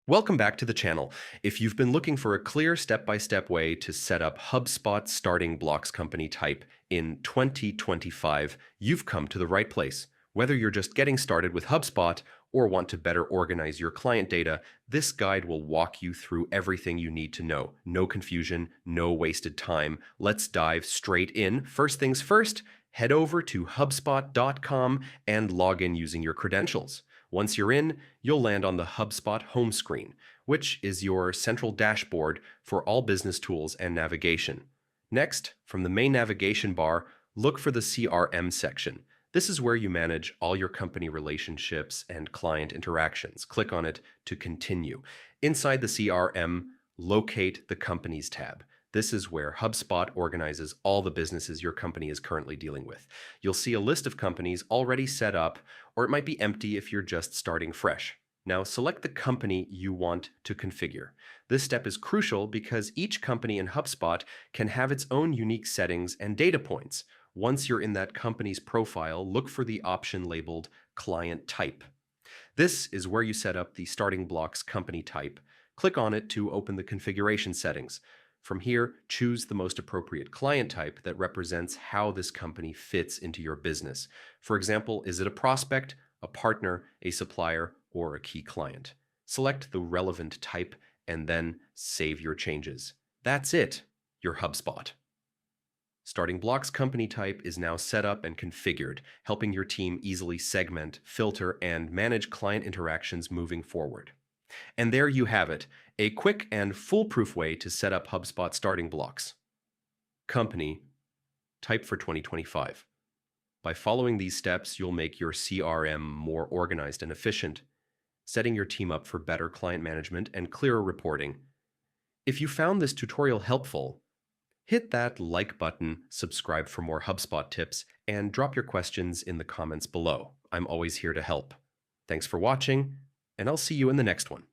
Welcome back to the channel. If you've been looking for a clear step-by-step way to set up HubSpot starting blocks company type in 2025, you've come to the right place. Whether you're just getting started with HubSpot or want to better organize your client data, this guide will walk you through everything you need to know. No confusion, no wasted time. Let's dive straight in. First things first, head over to hubspot.com and log in using your credentials. Once you're in, you'll land on the HubSpot home screen, which is your central dashboard for all business tools and navigation. Next, from the main navigation bar, look for the CRM section. This is where you manage all your company relationships and client interactions. Click on it to continue. Inside the CRM, locate the Companies tab. This is where HubSpot organizes all the businesses your company is currently dealing with. You'll see a list of companies already set up, or it might be empty if you're just starting fresh. Now select the company you want to configure. This step is crucial because each company in HubSpot can have its own unique settings and data points. Once you're in that company's profile, look for the option labeled Client Type. This is where you set up the starting blocks company type. Click on it to open the configuration settings. From here, choose the most appropriate client type that represents how this company fits into your business. For example, is it a prospect, a partner, a supplier, or a key client? Select the relevant type and then save your changes. That's it, your HubSpot. Starting blocks company type is now set up and configured, helping your team easily segment, filter, and manage client interactions moving forward. And there you have it, a quick and foolproof way to set up HubSpot starting blocks. Company type for 2025. By following these steps, you'll make your CRM more organized and efficient, setting your team up for better client management and clearer reporting. If you found this tutorial helpful, hit that like button, subscribe for more HubSpot tips, and drop your questions in the comments below. I'm always here to help. Thanks for watching, and I'll see you in the next one.